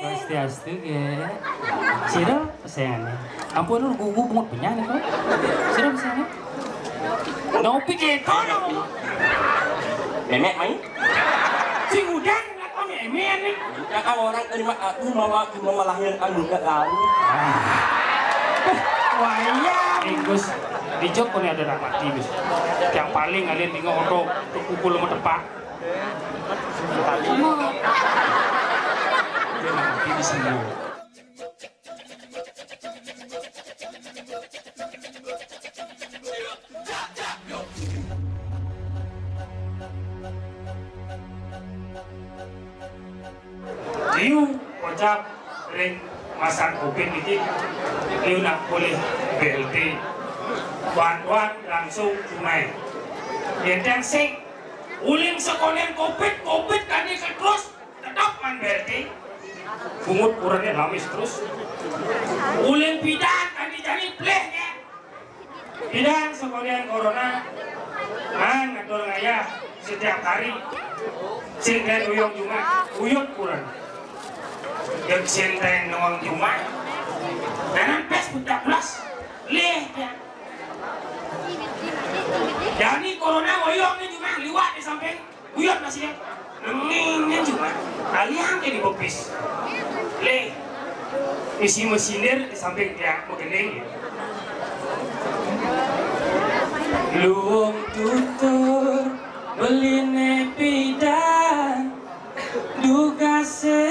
Swastiastu ge. Sira pesenane. Ampun lu gugu bungut punya nih kok. Sira pesenane. Ngopi gitu. Nenek main? Sing udan lakon emen nih. Ya kan orang terima aku mama melahirkan juga kan. Wayang. Gus, di Joko nih ada mati Gus. Yang paling kalian tinggal orang pukul sama tepak. Dia mati di sini. Liu kocap ring masak kuping ini liu nak boleh BLT wan langsung tunai yang sing uling sekolah covid kali terus tetap man BLT bungut kurangnya lamis terus uling bidang kali jadi pleh ya bidang sekolah corona man ngatur ngayah setiap hari sing dan uyung cuma uyut kurang yang senteng nongol cuma dan pes budak plus leh ya jadi corona uyungnya cuma liwat di samping uyut masih ya nengingnya cuma kalian jadi bopis leh isi mesinir di samping dia mengening luung tutur beline pidan duga se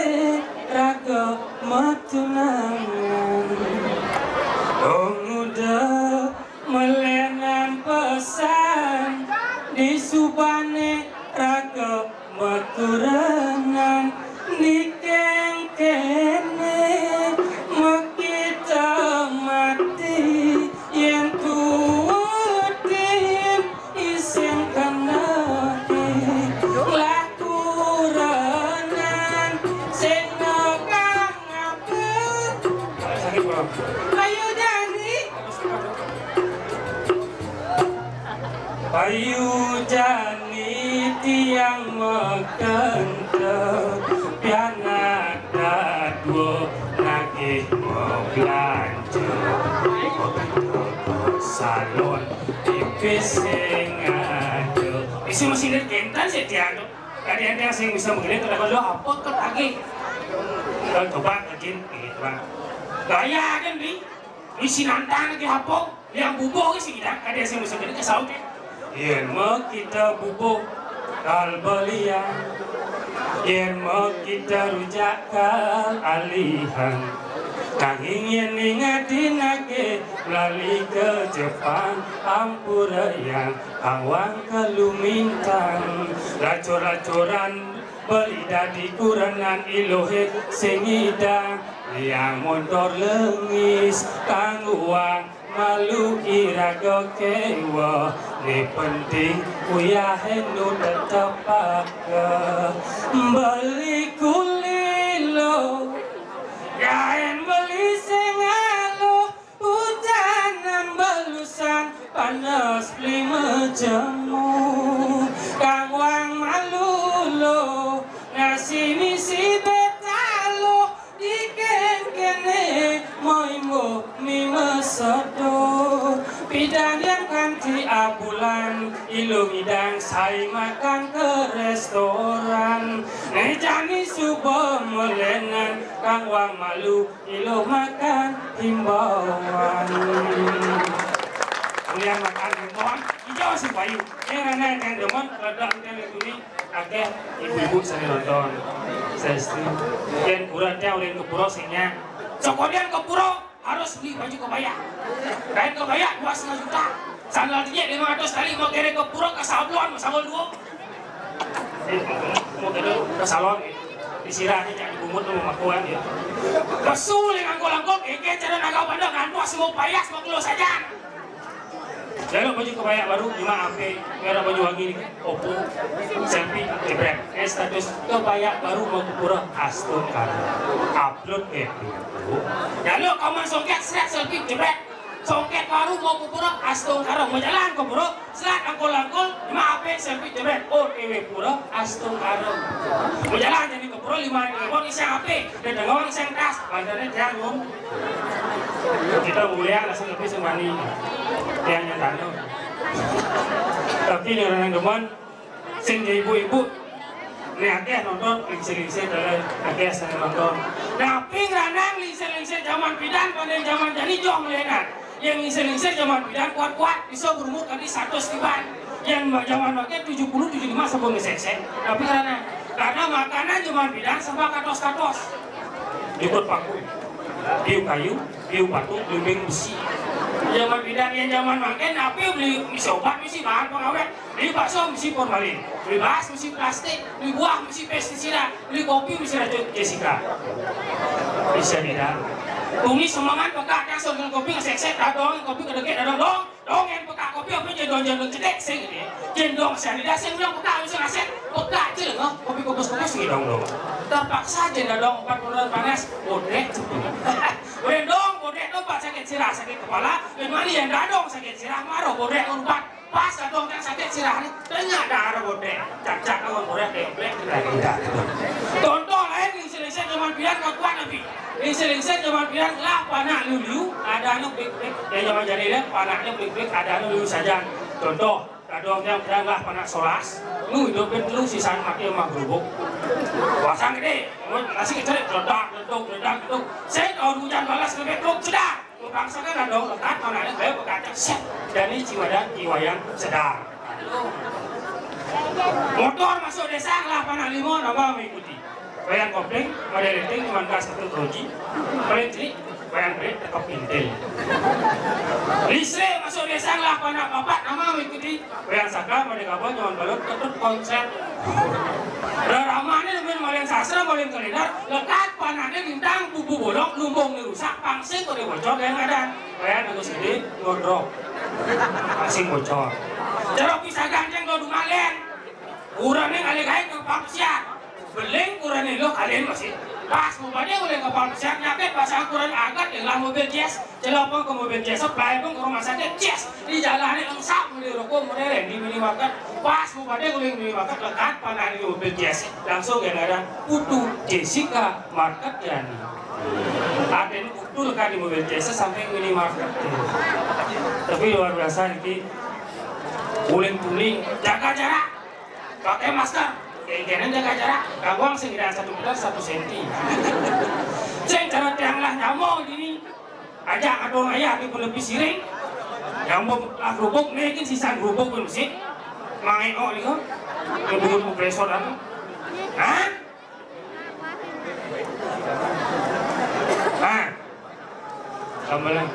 raga matunangan pemuda melenan pesan di subane raga maturangan di kene makita mati yang tuutin isen kanake lakuranan sing nokang apa ayo Dani ayo Dani tiang mekenteng piana dua nagih mau belanja salon tipis sing ada isi mesin kentan sih tiang kalian yang sing bisa mengirim kalau lo apa ke lagi kalau coba kerjin gitu bang gaya kan nih isi nantang lagi apa yang bubuk sih kita kalian yang bisa mengirim ke saud iya mau kita bubuk kalbalian yen mau kita rujak kal alihan nanging yen ingatinake lali ke Jepang ampura yang awang kalumintang lacor-lacoran beli dadi kuranan ilohe sengida yang motor lengis kang uang malu iraga kewa ni penting uyahe nu tetep pakai beli kulilo gaen beli sengalo hujanan belusan panas lima jamu kang wang malulo nasi misi betalo diken kene moimo mima sado bidang yang kanti abulan ilung idang sai makan ke restoran nejani subo melenan kang wang malu ilo makan himbauan kemudian makan himbauan hijau si bayu yang demen ledang ini agak ibu-ibu saya nonton saya stream dan kuratnya oleh ke puro sehingga kemudian ke puro harus beli baju kebaya kain kebaya 2,5 juta sandalnya 500 kali mau kere ke puro ke sablon sambal dua mau kere ke salon disirahnya jadi bumut sama makuan ya kesul yang anggol-anggol keke cara naga pada ngantuk semua payah semua kilo saja lalu baju kebaya baru 5 AP merah baju wangi Oppo selfie jebret status kebaya baru mau ke pura astun kan upload itu lalu kamu songket selfie jebret songket baru mau kupura astung karong mau jalan kupura selat angkol maaf selfie jebret OTW pura astung karong mau jalan jadi kupura 5 ribu iseng ape dan dengar iseng tas bandarnya jangan kita mulia langsung lebih semani yang nyatano tapi ini orang demen sing ibu-ibu ini akeh nonton lingsir-lingsir dalam akeh saya nonton tapi ranang lingsir-lingsir zaman bidan pada zaman jadi jong melihat yang lingsir-lingsir zaman bidan kuat-kuat bisa berumur kali 100 tiban yang zaman akeh 70-75 sebelum ngesek-sek tapi karena makanan zaman bidan sama katos-katos ikut paku biu kayu, biu batu, bimbing besi zaman bidan yang zaman makan tapi beli misi obat, misi bahan pengawet beli bakso, misi formalin beli bas, misi plastik beli buah, misi pestisida beli kopi, misi racun Jessica bisa tidak tumis semangat peka kasur dengan kopi ngesek-sek dadong kopi kedeket dadong dong yang peka kopi apa jendong-jendong cedek sih gitu ya jendong sianida sih bilang peka bisa ngasek peka aja loh kopi kukus-kukus gitu dong terpaksa jendong 4 bulan panas bodek dong bodek dong pak sakit sirah sakit kepala dan mana yang dadong sakit sirah marah bodek urbat pas dadong yang sakit sirah ini ternyata darah bodek cak-cak kalau bodek deblek tidak contoh lain lingsir-lingsir zaman biar kuat lebih lingsir-lingsir zaman biar lah panak liu ada anu blik-blik yang zaman jadi lihat panaknya blik-blik ada anu liu saja contoh dadongnya beranglah panak solas nu hidupin dulu sisaan mati sama gerubuk pasang gede kasih kecerik ledak saya kalau hujan balas ke betruk sedang bangsa kan dadong lekat panaknya kayak berkaca set dan ini jiwa yang sedang motor masuk desa lah panak limau nama mengikuti bayang kopling model itu cuma gas satu roji paling cilik bayang brek tekap pintel listrik masuk desa lah panak papat nama mengikuti bayang saka model kapal cuma balon tetap konser ramahnya lebih malian sastra malian kalender lekat panaknya bintang bubu bolong lumbung rusak pangsing kode bocor yang ada bayang agus gede ngodrok pangsing bocor jeruk pisah ganjeng do dumalen urangnya kali-kali ke papsiat beling kurang lo kalian masih pas mobilnya boleh kapal besar nyakit pas akuran agak yang mobil jazz celopong ke mobil jazz supply pun ke rumah sakit jazz di jalan ini engsap beli rokok model di minimarket pas mobilnya boleh minimarket lekat panah di mobil jazz langsung yang ada putu Jessica market yani ada ini putu lekat di mobil jazz sampai minimarket tapi luar biasa ini uling-uling jaga jarak pakai masker kayaknya jaga jarak, gawang sekira 1 meter 1 senti. Ceng cara tianglah nyamuk ini, ajak adon ayah di lebih siring, nyamuk lah kerupuk, naikin sisa kerupuk pun mesti, main oh ni kau, ngebungut kompresor apa? Hah? Ah, kambalan.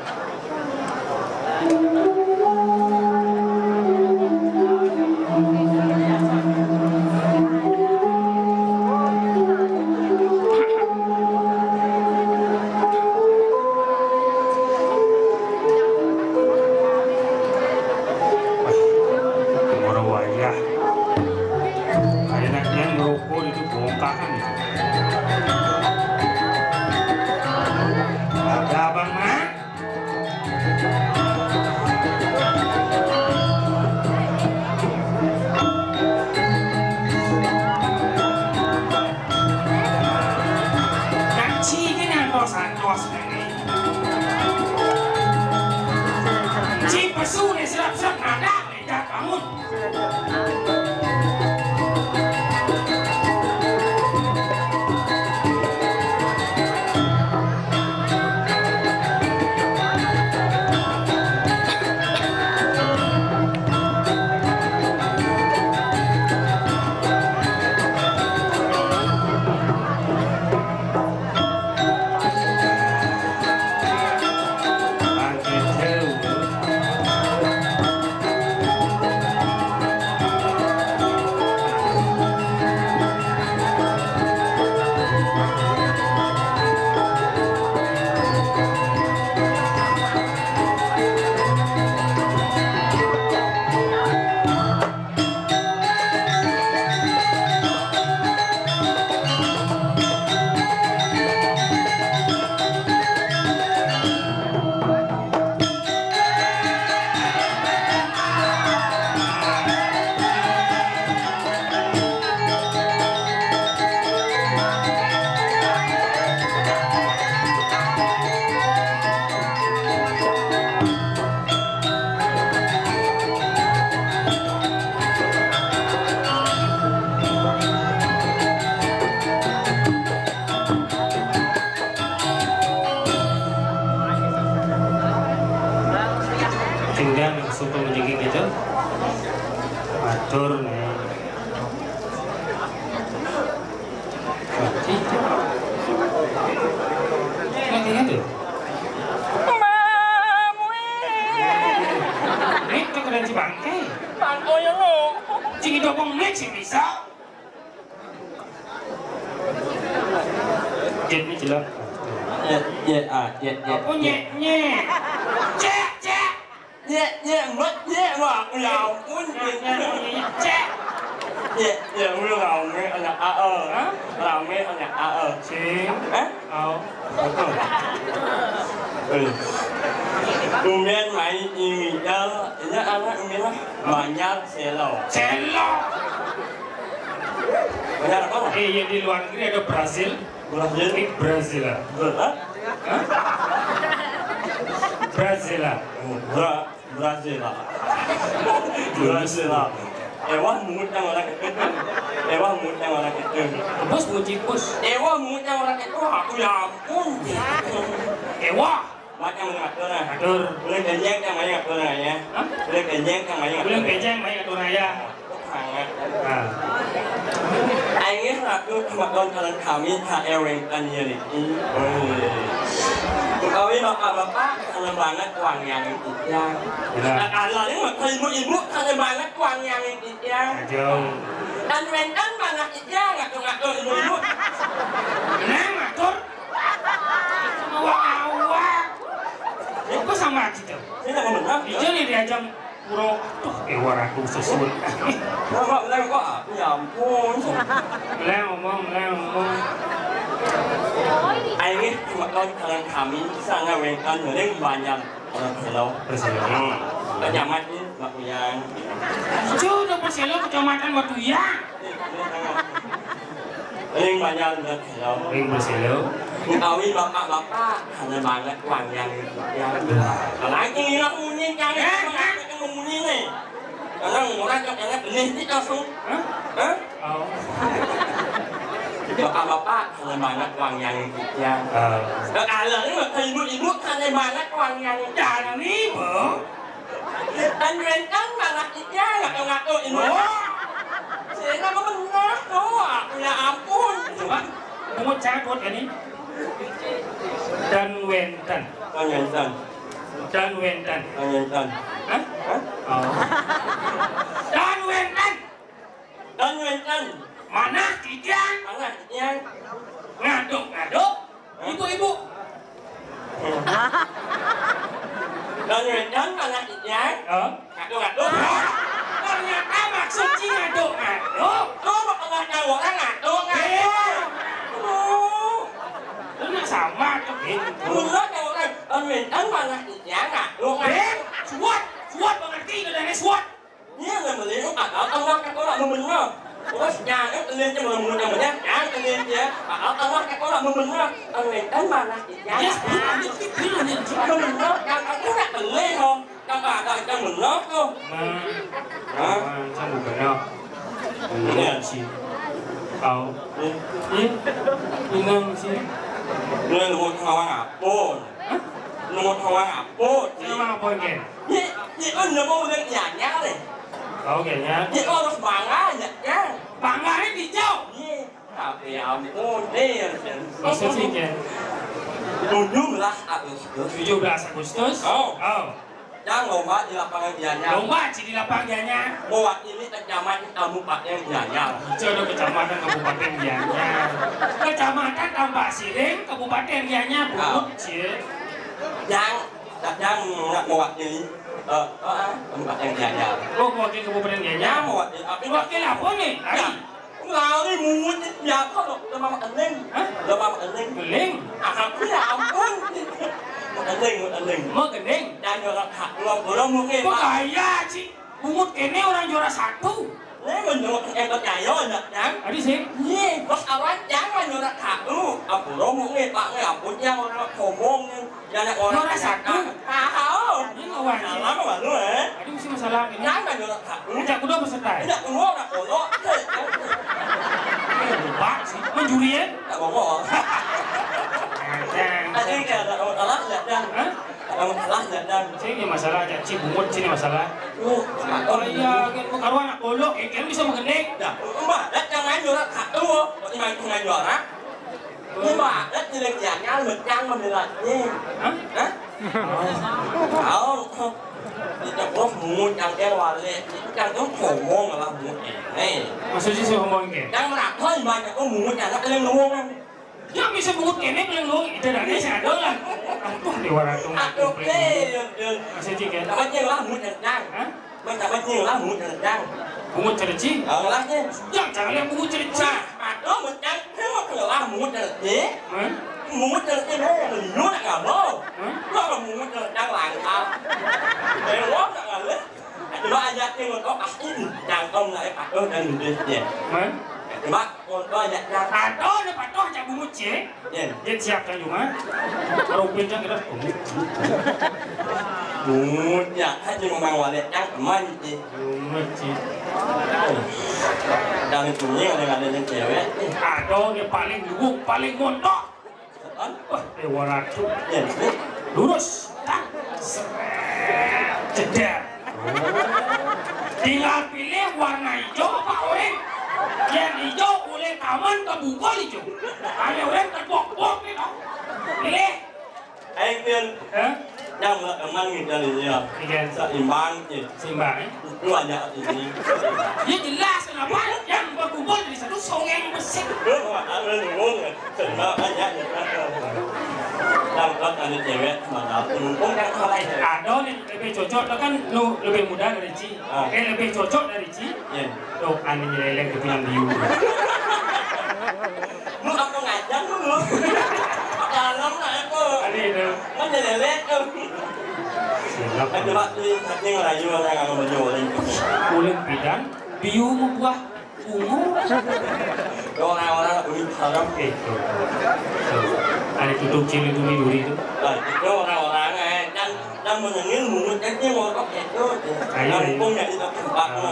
Atur nih. Kayaknya tuh. Ini keren si bangke. Bangko ya lo. Cing itu bang nek sih bisa. Jet ini jelas. Apa nye? Cek. Mất mà ya ampun. Cek. Mưa lòng nghe là lòng nghe là Cing. Oh. Kemudian main ini ini anak ini banyak selo. Banyak apa? Yang di luar negeri ada Brazil. Ini Brazil lah. Brazil. Ewa mut yang orang itu. Bos mucipus. Ewa mut yang orang itu aku ya ampun. Ewa. Bác em ngatur này. Ngatur. Lên cái nhang yang main ngatur này ya. Lên cái nhang yang main ngatur. Belum pejang main ngatur ya. Anh ấy là cứ mặc đơn thằng khảo mi thà Aaron anh như này. Kau ini apa thằng banget quang yang itu ya. Là nếu mà thầy muốn in bút thằng banget quang yang itu ya. Jauh. Dan mentan banget itu ya ngatur in bút. Nah ngatur. Awak. Itu sama gitu. Ini là mình Itu nih diajak puro tuh waratu sesuai. Lên có à? Ya ampun. Ngomong. Anh ấy mặc đơn thằng khảo mi sang Amerika người đến banyak orang hello. Kecamatan Batuyan. Itu udah Perselo kecamatan Batuyan. Ring banyak orang hello. Ring Perselo. Kau ini bapak hanya banget uang yang kalau ini nak munyi jangan munyi ni. Kalau orang jangan beli langsung. Bapak hanya banget uang yang Kalau ini thầy ibu hanya banget uang yang Dan ibu. Dan rentan banget ya ngatur ibu. Saya nak benar tu. Ya ampun. Pungut cabut ini. Dan Wentan. Hah? Oh. Dan Wentan. Mana tidak? Ngaduk. Ibu. Dan Wentan mana tidak? Ngaduk. Ternyata maksud si ngaduk. Oh, makanya orang ngaduk. Itu sama tuh. Menurut orang, Dan Wentan mana tidak? Ngaduk. Suat mengerti ke dari suat. Ini là mình liên ông nó có là mình đó. Có nhà nó lên cho mình nhà mình nhá, nhà lên vậy. Ông nó có là mình đó. Ông này đánh mà là nhà. Mình đó, ông có đặt mình lên không? Cho bà đợi cho mình nó không? Hả? Sao một cái nào? Ini sih. Kau. Ini sih. Ini lu mau ngapun. Lu mau ngapun. Nama apa ini? Ini kan mau lên nhà này. Oke ya. Ini harus bangga ya. Bangga ini hijau. Iya. Tapi ampun deh. Maksud sih kan? 17 Agustus. Oh. Jangan lomba di lapangan Gianyar. Lomba di lapangan Gianyar. Mewakili kecamatan Kabupaten Gianyar. Itu ada kecamatan Kabupaten Gianyar. Kecamatan Tambak Siring, Kabupaten Gianyar, Bukut, Yang mewakili Kabupaten Gianyar. Oh, mewakili Kabupaten Gianyar. Mewakili apa nih? Lao đi muốn nhà có được cho mama anh linh hả? Cho mama anh linh. Linh. Cứ là ông quân. Một anh linh. Mau ke Ning? Đang juara satu, belum mungkin. Kok kaya sih? Mungut kene orang juara 1. Nếu mình được em có chạy rồi nè, chẳng. Adi sih. Iya, bos awal jangan juara satu. Aku belum mungkin Pak nggak punya orang ngomong jangan orang juara 1. Tahu. Ini ngawang. Salah apa lu Adi mesti masalah ini. Jangan juara satu. Ajak kuda peserta. Tidak keluar nak kolok. Lupa sih. Menjuri ya? Tak bohong. Tadi kayak ada orang lihat dan masalah dan Sini masalah aja, cibungut sini masalah. lu Oh iya, kan karuan anak kolok, kan bisa mengendek. dah mbak đất trong anh vừa thật đúng không nhưng mà không anh vừa đó nhưng mà đất như là dạng nhau mực trăng mà mình là gì Hah? hả không thì trong có mua trăng cái hòa lệ trăng có khổ môn mà mua này Maksudnya sih ngomongin kayak. trăng mà làm thôi mà có mua trăng nó lên luôn không Ya bisa bungut kenek yang lu itu dah ni saya ada lah. Aduh di warna tu. ok được Maksudnya kayak. là bao nhiêu là mua trăng Hah? bây giờ bao nhiêu là mua trăng Bungut cerci? là chứ Jangan lihat bungut cerci. mà đó mình trăng thế mà phải là mua trăng thế Hah? mua trăng cái đó là mình nuốt là đâu Hah? đó là mua trăng đang làm sao để nó là lấy thì nó anh nhưng mà có bạc chàng công lại bạc ơi đây mình đi về Hah? thì bác con có nhận ra Ada ni patah aja bungut cie. về Dia siap kan cuma. Kalau pinjam kita bungut. muốn nhận hết nhưng mà mang qua đây đang mang gì Bungut cie. đang tự nhiên là lên chiều ấy Ada dia paling lugu, paling montok. Wah, di warna tu. về Lurus. Tak. Jedar. Tinggal pilih warna hijau apa oranye. Yang hijau oleh taman kebuka hijau. Ada orang terbok-bok ni tau. Pilih. anh tiên Hah? đang là mang người ta gì à Ikan sợ im ban gì seimbang. lu nhận thì gì Dia jelas kenapa yang berkumpul di satu sungai besar. trước mà anh lên muốn rồi tình nó anh nhận được đang có anh cewek mà đã cũng đang có đây rồi Ada nih lebih cocok, lo kan lo lebih muda dari Ci. Lebih cocok dari Ci. Tuh, aneh nyeleleng ke bilang biu. lu không có ngày trắng đúng không là lắm này cô Aneh itu. nó như là lét đâu Silap. anh bạn đi thật nhưng là vừa đang ngồi mà vừa lên Uling bidang, biu membuah ungu. đồ nào là uy thật lắm Itu. Aneh tutup cili itu duri itu. rồi đồ nào là ngày đang mình những muốn trắng nhưng mà có kẹt đó đang con này đi tập bạc mà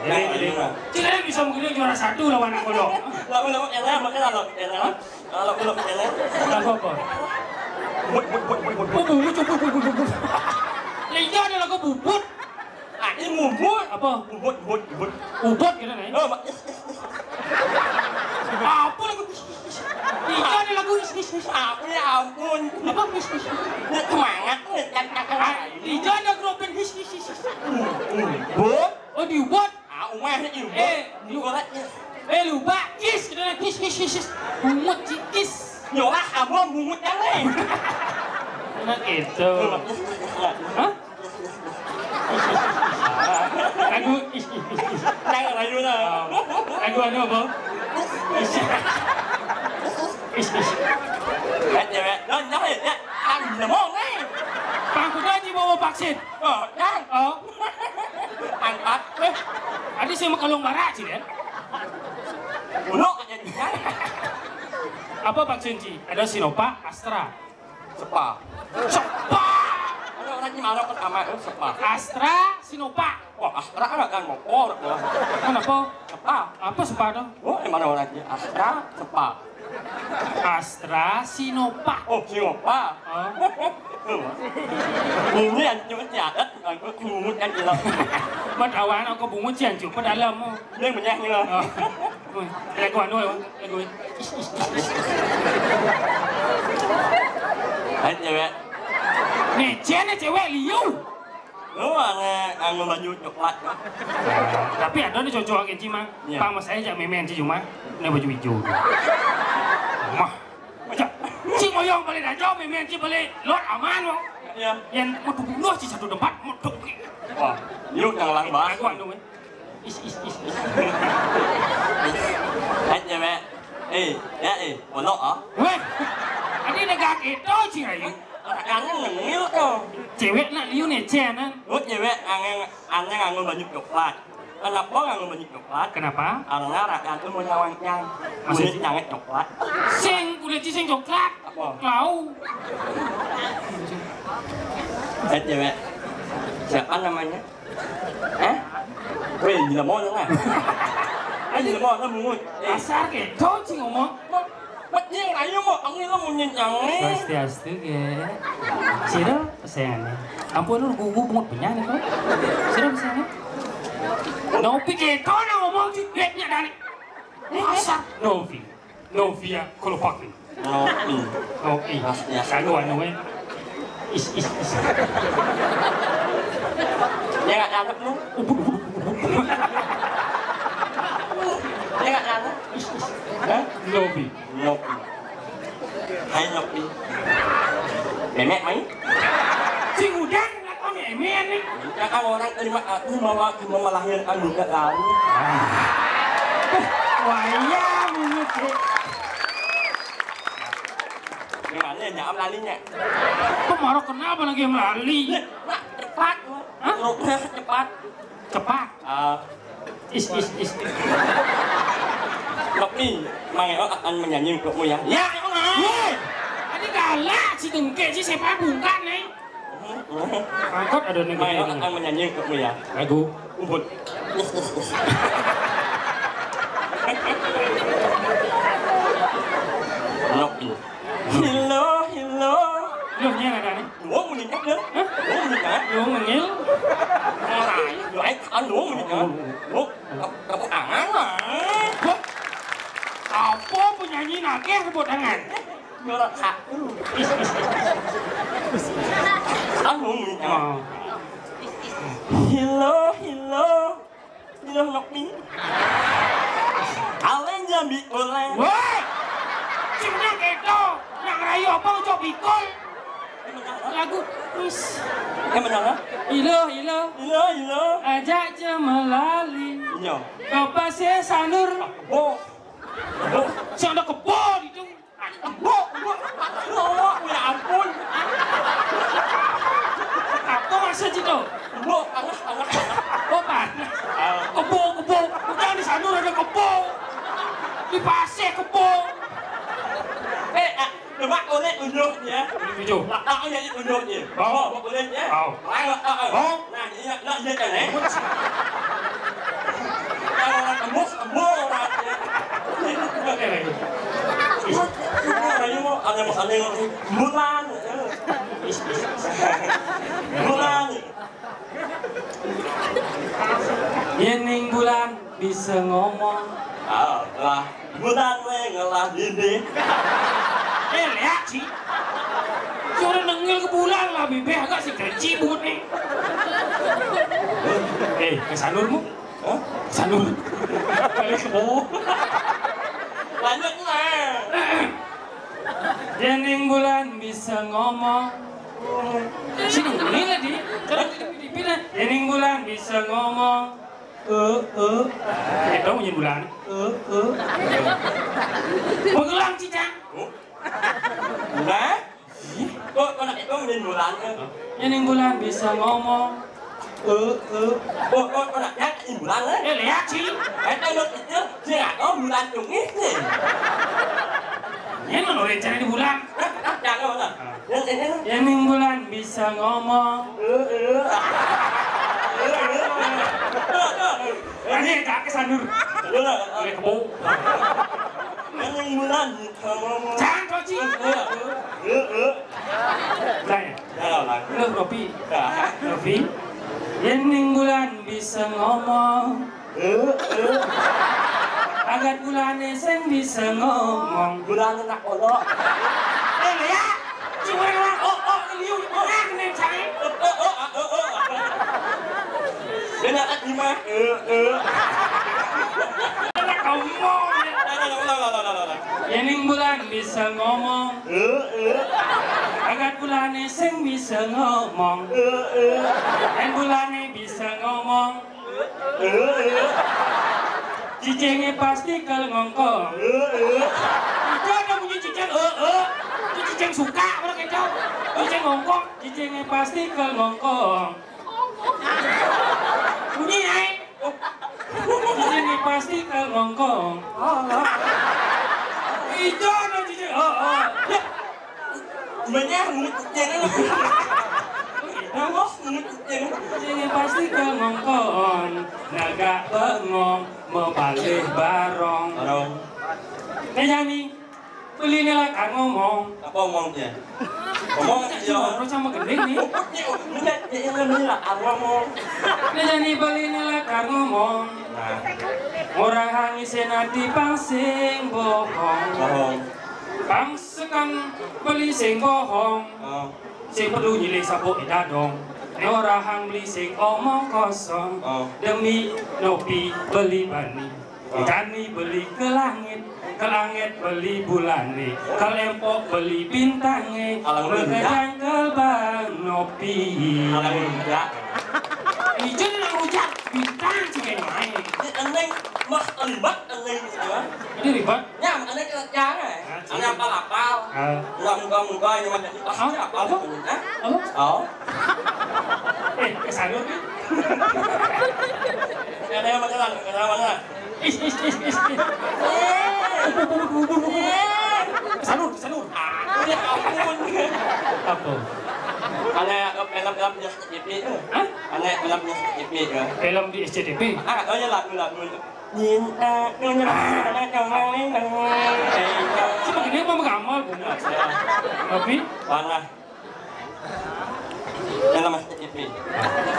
Jadi, Cili bisa mungkin juara 1 lawan anak kodok. lalu enak makanya lalu enak lalu enak Lagu apa? Bubut. Liya ada lagu bubut. ini mumbut Apa? bubut Ubot kira nih. oh Apa lagu? Liya ada lagu aku ya ampun apa? semangat Liya ada grup band bút Oh diubot. umah ini Lu lupa kis kira nih kis. Bumut kis. nyolah kamu mungut yang Enak itu. Hah? Lagu đang ở đây luôn à lagu apa? cewek nó hiện đấy ăn là món đấy Bang kuda di bawa vaksin. đang Oh, ăn bát ada sih makalong barak sih ya. nó aja di Apa vaksin sih? Ada Sinovac, Astra. spa Sinovac. ada orang di mana pertama spa Astra, Sinovac. wah Astra ada kan mau kor Kenapa? spa Apa spa dong? oh di mana orang di Astra spa Astra, Sinovac. oh siapa ini yang cuma jadat aku mungut kan jelas Mất áo án nó có bún muốn chèn chụp có đá lâm không? nhưng mà nhang như là Lại quả nuôi không? Lại nuôi. đấy cewek Nè, chén này cewek liu. đúng là ăn mà nhu chục lạnh Tapi ada nih cocok kayak cimang. Iya. Pang mas saya jak memen sih cuma. Ini baju hijau. Mah. Macam. Cing moyong balik aja memen sih balik. Lot aman loh. iya Yang mau bunuh sih satu tempat mau dong. wah yêu thằng lăng bá Aku anu. Is. đấy cewek của nó hả Weh. Ini negara kita sih ayo. ăn nó nhiều đâu Cewek nak liu nih chén kan. lúc cewek ăn ngon bao nhiêu chục lạnh anh lập bó ăn bao nhiêu chục lạnh Kenapa? ăn nó là ăn cái mua nhau ăn chay Masih masih jangan chục lạnh Sing kulit sing coklat. Kau. đấy cewek siapa namanya Wih, gila mau nggak? Ayo gila mau, kamu mau? Dasar gitu sih ngomong. Mất nhiên này nhưng mà ông ấy nó muốn nhìn nhận. Swastiastu ge. Sira sayangnya. Ampun lu gugu bungut penyanyi kok. Sira sayangnya. Novi ke kau nak ngomong ciknya dari. Masa Novi. Novia kalau pakai. Novi. Novi. Ya kagak anu we. Is. Dia enggak nangkep lu. Dia enggak nangkep. Hah? Novi. Hai Novi. Memek main? Si udang nak kau memek ni. Ya kan orang terima aku mau melahirkan juga tahu. Waya mulut. Gimana ya am lalinya? Kok marah kenapa lagi melali? Nah, cepat. Hah? Cepat. Cepat. Is. Novi, Mang akan menyanyi untukmu ya. Ya, Woi, ini galak si dengke si sepak bukan nih. Angkot ada nih. Mang akan menyanyi untukmu ya. Lagu Umput. Novi. Hello. Loh nya ada nih. Lúa mình nhìn chắc lớn. Lúa mình nhìn cả. Loh ngengil. Lại ăn lúa mình nhìn cả. Lúa. Kamu angan lah. Apa penyanyi nakeh sebut tangan? Nhớ là khạc. Ăn lúa mình nhìn cả. Hello. Novi. Alen jambi oleh. Woi, cina keto, yang rayu apa untuk pikul? Lagu Miss. Em menang Hilo, ajak cemelali. Iya. Bapak saya sanur. Bo. Saya ada kebo itu. Bo. Ya ampun. Apa maksud itu? Bo, anak. Apa? Kebo. Jangan di sanur ada kebo. Di pasir kebo. Bác có lên unjuk ya. Unjuk. Aku jadi unjuk ya. Bawa boleh ya. Bawa. Nah, ini nak dia kan eh. Kalau embus orang. Ayo mau ada bulan. Bulan. Yening bulan bisa ngomong. Lah, bulan we ngelah dinding. Lihat sih. Suara nengil ke bulan lah, bibir agak si kecil buat nih. Ke sanurmu? Hah? Sanur. Balik ke bawah. Lanjut lah. Yening bulan bisa ngomong. Sini nengil lah di. Kalau dipilih. Yening bulan bisa ngomong. Kita punya bulan. Menggelang cicak. Bulan? Kok nak itu menjadi bulan ke? Yening bulan bisa ngomong. Kok nak nyat ini bulan ke? Lihat sih. Tengok itu, dia nggak tahu bulan cungis nih. Ini mana rencana di bulan? Jangan mana? Yening bulan bisa ngomong. Ini tak kesandur. Oleh kebo. Yening bulan bisa ngomong. Jangan coci. Tanya. Lu Rofi. Yening bulan bisa ngomong. Agat bulannya seng bisa ngomong. Bulan nak kodok. Lihat. Cuma liu orang nih cai. Dia nak lima. Ngomong. Yening bulan bisa ngomong. Agat bulannya seng bisa ngomong. Dan bulannya bisa ngomong. Cicengnya pasti kalau ngongkong. Itu ada bunyi ciceng itu ciceng suka orang kecau. Ciceng ngongkong, cicengnya pasti kalau ngongkong. Bunyi ay. Cicengnya pasti kalau ngongkong. Itu ada ciceng. Banyak mulut ciceng. Cicengnya pasti kalau ngongkong. Naga bengong. Membalik barong. Barong. Nyanyi. beli nilai kan ngomong. Apa ngomong dia? Ngomong aja. Ngobrol sama gending nih. Dia ngomong ngomong. Jadi beli nilai kan ngomong. Nah, Orang hangisin hati pang sing bohong. bohong. Pang sekan beli sing bohong. Oh, Sing perlu nyilih sapu idadong. Ne orang hang beli sing omong kosong. oh. Demi Nopi beli bani. Kani beli ke langit beli bulane, ke lempok beli bintange, berkejang ke bang Nopi. Alang enggak. Ijen yang rujak bintang sih main. Aneh mah ribet aneh gitu. Ini ribet. Nyam aneh kerjaan ya. Aneh apal-apal. Muka yang macam itu. Apa? Oh. Kesana nih. Ada yang mana? Sanur. Ya ampun. Apa? Aneh film-filmnya SCTV. Hah? Aneh filmnya SCTV ya. Film di SCTV. Oh ya lagu-lagu itu. Cinta Cuma gini apa mengamal bunga? Tapi warna dalam SCTV.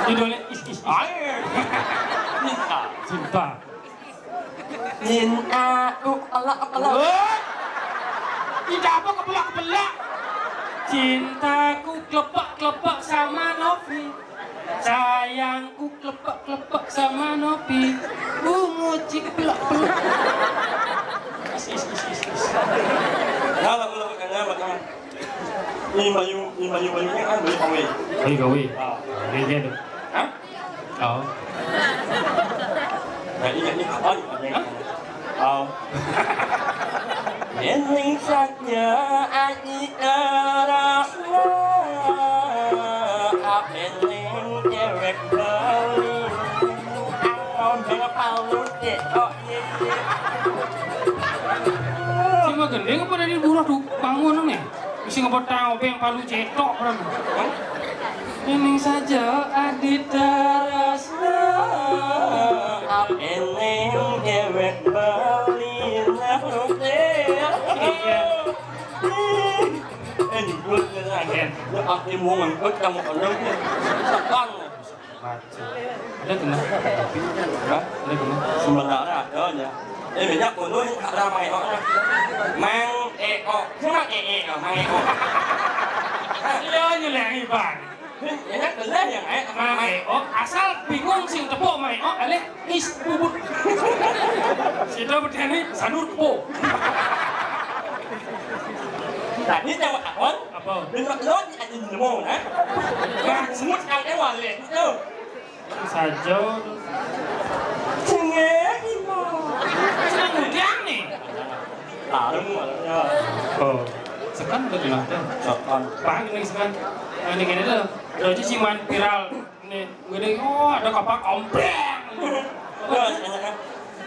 judulnya Air. Cinta. Cinta Allah. Tidak apa kebelak. Cintaku klepek sama Novi. Sayangku klepek sama Novi. Bungu ciplak. Kalau bagaimana? Ini baju-bajunya kan beli kawe. Beli gawe. Dia tuh. Hah? Oh. Nah, ini kapan? Oh. Ini saja adik rasanya apeling cewek beli angkon palu dekok Cuma gendeng apa dari buruh tuh bangun nih. Mesti ngepotang yang palu cetok kan. Ini saja adik rasanya apeling cewek beli nyebut kan lu aku mau ngangkut kamu orang sepan ada kena ada kena sebenarnya ada aja banyak pun lu tak ramai orang mang cuma mang iya nyeleng iban banyak belah yang mang asal bingung sing tepuk mang alih is bubut sida berdene sanur kepo tadi saya wakon apa dengan lo ada di nemo nah semut yang wallet itu saja cengeh senang udang nih lalu oh sekan udah dilatih sekan bang ini sekan ini gini tuh jadi cuman viral nih gede ada kapal kompleng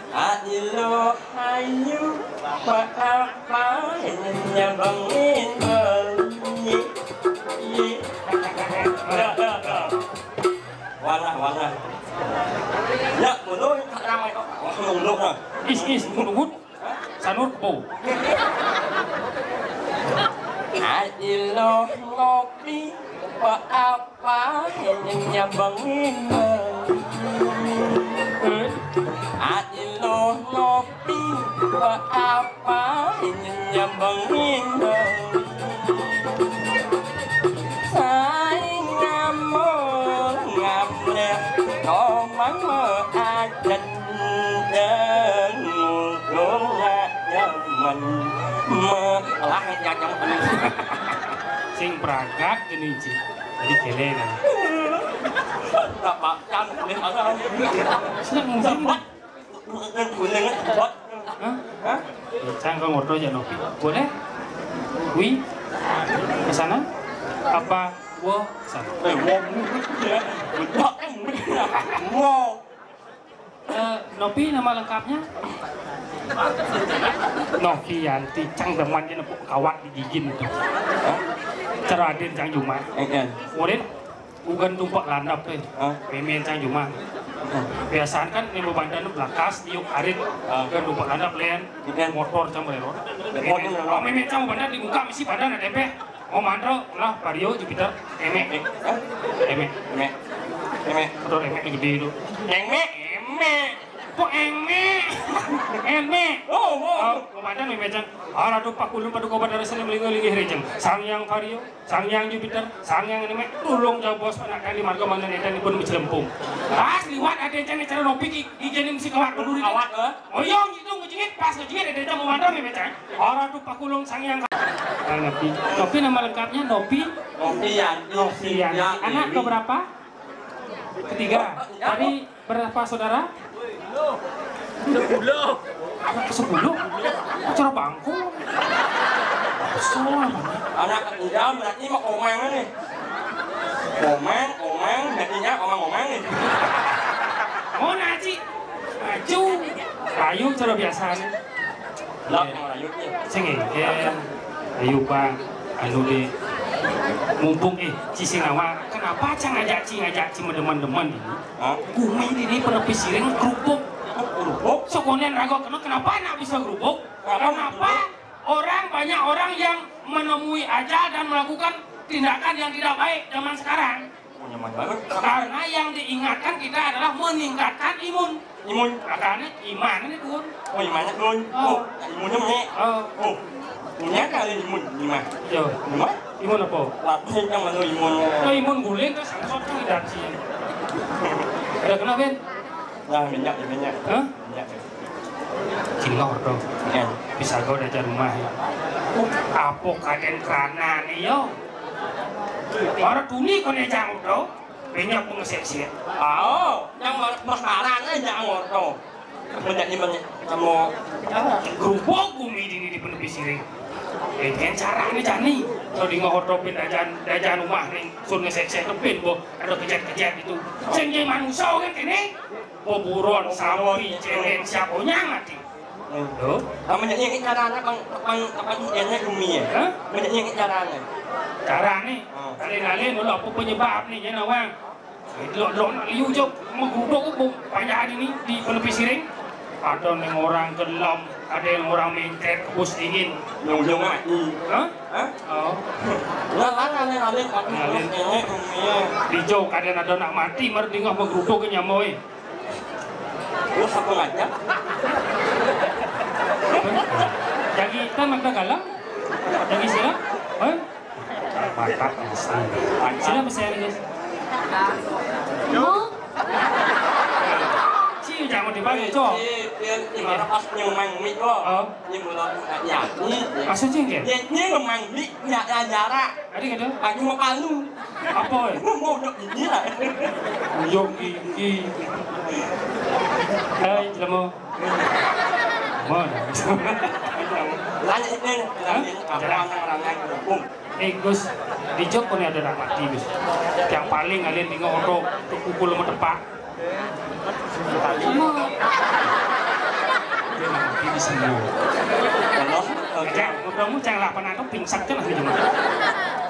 Adilo hayu apa hanya bangin beli warna ya mulu tak ramai kok mulu nah is mudut sanur kepo Adilo ngopi apa hanya bangin beli Adilo ngopi apa hanya bangin Say ngamle komang ajan dan ngulak nyaman malah nyaman sing pragat gini ci jadi kelenan tak makan boleh ada senang musik dan boleh buat hah cangkang ngobrol aja Nopi boleh wi ke sana apa wo sana wow Nopi nama lengkapnya Novianti cang temannya nepuk kawat digigin itu cara Raden Cang Juma kemudian bukan tumpak landap tuh Memen Cang Juma Biasaan kan ini bebandan belakas tiup arit kan lupa landap len motor campur lero. Oh memek campur bandan dibuka misi badan ada tempe. Oh mandro lah Vario Jupiter emek. Motor emek gede itu. Emek. Kok emek? Oh, komandan memecang. Ala tuh pakulun padu kobar dari sini melingi rejeng. Sang yang Vario, sang yang Jupiter, sang yang emek. Tolong jauh bos anak di marga mana netan pun mecelempung. Pas liwat ada yang cara nopi ijenin mesti kawat peduli. Kawat oh iya gitu ngejengit pas ngejengit ada yang komandan memecang. Ala tuh pakulun sang yang Nopi nama lengkapnya Nopian. Anak keberapa? Ketiga. Tadi berapa saudara? 10. Cara bangku. Anak ketiga berarti mau omeng nih. Omeng, jadinya omeng nih. Oh naci, maju. Ayu cara biasanya. Lah ayu. Sengengken, ayu bang, anu deh. Mumpung Cisingawa, kenapa ngajak ci medeman-deman ini? Kumai ini penepis siring kerupuk. Sokonen rago kenapa nak bisa kerupuk? Kenapa banyak orang yang menemui ajal dan melakukan tindakan yang tidak baik zaman sekarang? Karena yang diingatkan kita adalah meningkatkan imun. Karena iman ini pun. Oh imannya pun. Oh imunnya mana? Oh punya kali imun gimana? Yo. Imun apa? Latih yang mana imun? Imun guling kan sangsot kan tidak sih. Ada kena Ben? Nah minyak. Hah? Minyak. Cilor dong. Bisa kau dari rumah ya. Apa kaden kerana nih yo? Orang tuni kau nih jangan dong. Banyak pengesek-sek. Oh, yang masalahnya jangan dong. Banyak kamu kerupuk bumi ini di penepis siring. Dengan cara ini jani. Kalau di ngohotopin dajan rumah nih, sun ngesek-sek kepin bo ada kejat-kejat itu. Senjai manusia kan ini. Poburon sapi cengeng siaponya mati. Tuh. Kamu nyanyi caranya kapan ini bumi ya? Nyanyi caranya. Caranya. Kali-kali lo apa penyebab nih jangan awang. Lo liu jauh menggudok banyak ini di penepis siring. Ada yang orang gelam, ada yang orang mentet kebus dingin. Yang mati. Hah? Oh. Ngalir. Di jauh kadang ada nak mati, mari tinggal menggudok ke nyamoy. Lu apa aja? Jadi kita makna galang, jadi sila, mantap sila besar guys. No. Ciu jangan dibagi cok. Ibarat pas nyemang mie kok. Ini belum ya. Maksudnya kan? Ini nyemang mie jarak. Ada gitu? Aku mau palu. Apa ya? Mau dok ini lah. Uyuk gigi. Hai, jelemo. Mana? Lanjut ini, orang-orang kampung. Gus, di Jog pun ada nak mati Gus. Yang paling kalian tinggal orang pukul sama tepak. Dia nak mati di semua. Kamu janganlah pernah tuh pingsan kan nanti cuma.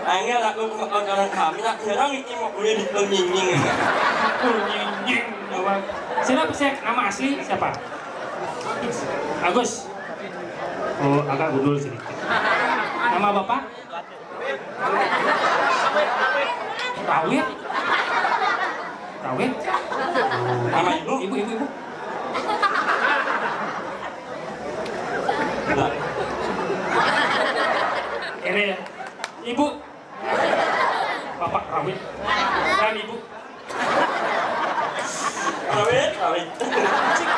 Akhirnya aku orang kami nak sekarang ini mau boleh dipenying. Penying. Siapa sih nama asli siapa? Agus. Oh agak gundul sedikit. Nama bapak? Rawit. Nama ibu? Ibu. Ini ya. Ibu. Bapak Rawit. Dan ibu. Rawit.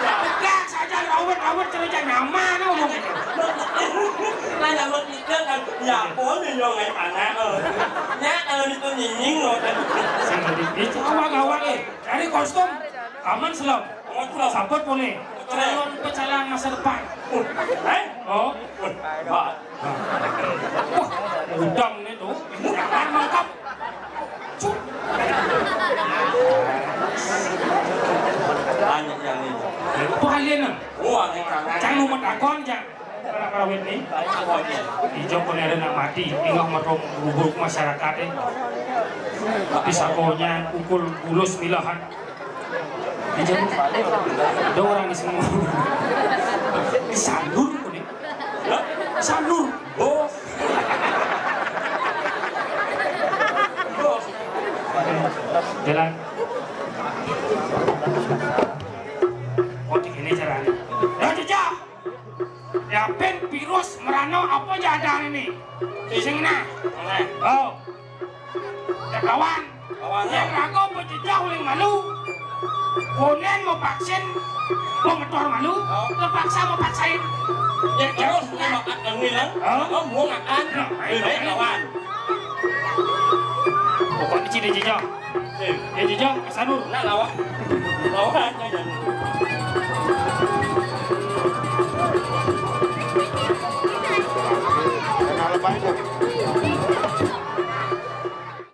Pegang saja rawit cerita nyaman ngomong gitu. Nanya lo itu kan ya boleh dong kayak mana ya kalau itu nying lo kan. Itu awak dari kostum aman selam. Sampot boleh. Calon pecalang masa depan. Oh. Wah, udang nih tuh. Jangan mangkap. Cuk. Banyak yang ini. Itu kalian. Wah, yang jangan umat akon jangan. Kawin nih. Hijau pun ada nak mati. Tinggal merong gubuk masyarakat Bisa konya pukul bulus milahan. Jangan ada orang di semua. Disandur kok nih. Sandur. Bos. Bos. Jalan. Oh ini caranya. Ya jejak. Ya pen virus merano apa jadang ini? Sing nah. Oh. Ya kawan. Yang rago berjejak uling malu. Konen mau vaksin, mau metor malu, terpaksa mau paksain. Ya terus mau ngilang, mau ngakan, baik kawan. Pokoknya ciri jejak. Ya jejak, sanur. Nak lawan aja jangan.